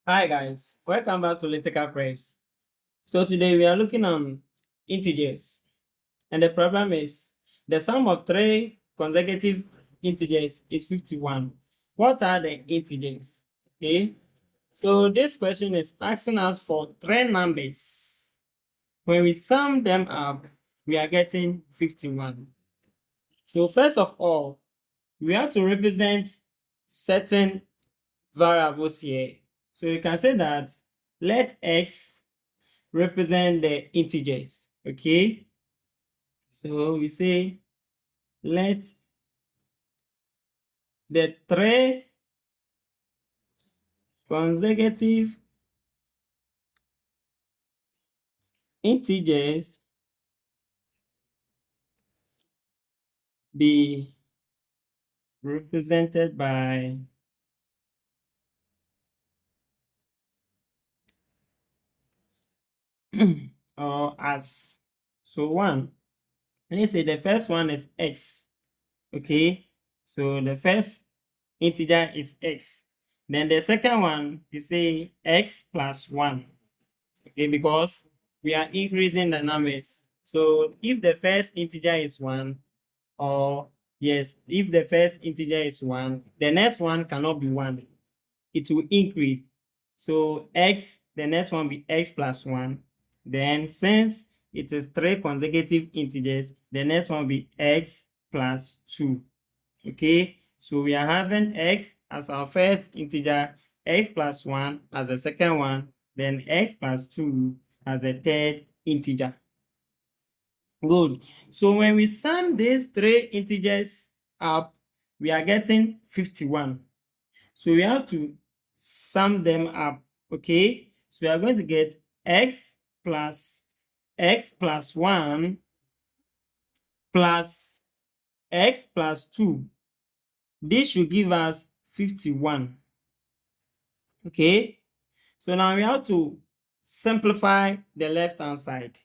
Hi guys, welcome back to Lytical Press. So today we are looking on integers, and the problem is the sum of three consecutive integers is 51. What are the integers? Okay, so this question is asking us for three numbers. When we sum them up, we are getting 51. So first of all, we have to represent certain variables here. So you can say that let x represent the integers. Okay, so we say let the three consecutive integers be represented by or as. So one, let's say the first one is x. Okay, so the first integer is x. Then the second one, you say x plus 1. Okay, because we are increasing the numbers. So if the first integer is 1, or yes, if the first integer is 1, the next one cannot be 1. It will increase. So x, the next one be x plus 1. Then since it is three consecutive integers, the next one will be x plus 2. Okay, so we are having x as our first integer, x plus 1 as the second one, then x plus 2 as the third integer. Good. So when we sum these three integers up, we are getting 51. So we have to sum them up. Okay, so we are going to get x plus 1 plus x plus 2. This should give us 51. Okay, so now we have to simplify the left hand side.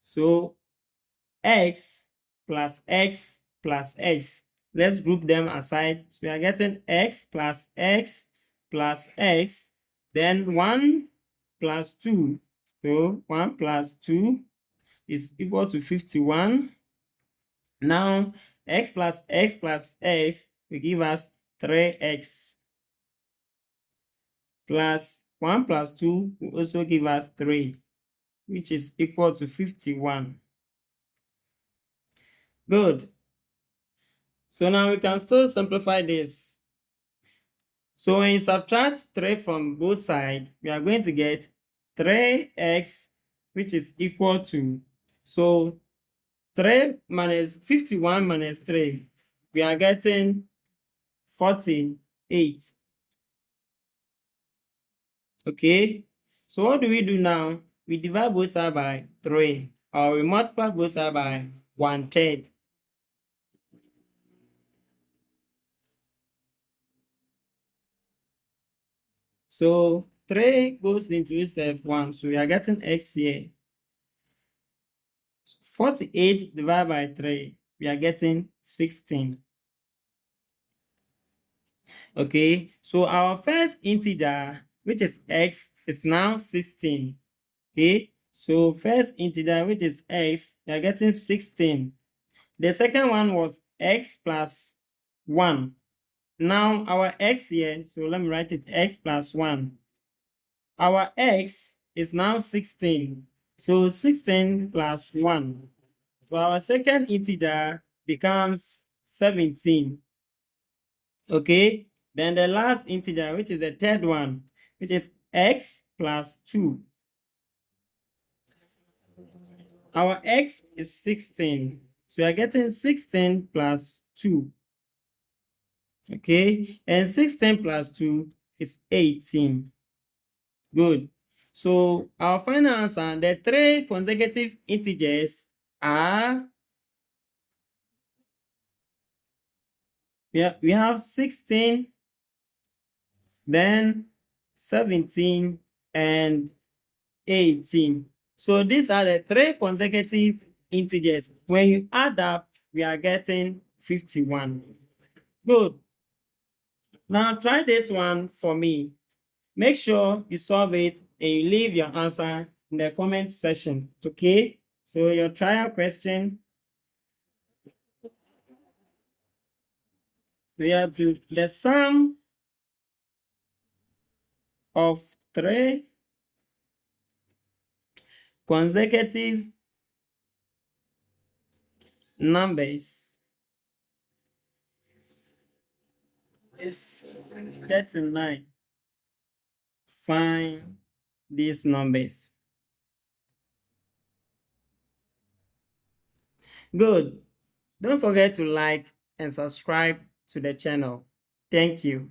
So x plus x plus x, let's group them aside. So we are getting x plus x plus x, then 1 plus 2. So 1 plus 2 is equal to 51. Now x plus x plus x will give us 3x, plus 1 plus 2 will also give us 3, which is equal to 51. Good. So now we can still simplify this. So when you subtract 3 from both sides, we are going to get 3x, which is equal to, so 3 minus 51 minus 3, we are getting 48. Okay, so what do we do now? We divide both sides by 3, or we multiply both sides by 1/3. So 3 goes into itself 1, so we are getting x here. 48 divided by 3, we are getting 16. Okay, so our first integer, which is x, is now 16. Okay, so first integer, which is x, we are getting 16. The second one was x plus 1. Now our x here, so let me write it, x plus 1. Our x is now 16. So 16 plus 1. So our second integer becomes 17. Okay, then the last integer, which is the third one, which is x plus 2. Our x is 16. So we are getting 16 plus 2. Okay, and 16 plus 2 is 18. Good. So our final answer, the three consecutive integers are, we have 16, then 17, and 18. So these are the three consecutive integers. When you add up, we are getting 51. Good. Now try this one for me. Make sure you solve it and you leave your answer in the comment section. Okay, so your trial question, we have to the sum of 3 consecutive numbers is 39. Find these numbers. Good. Don't forget to like and subscribe to the channel. Thank you.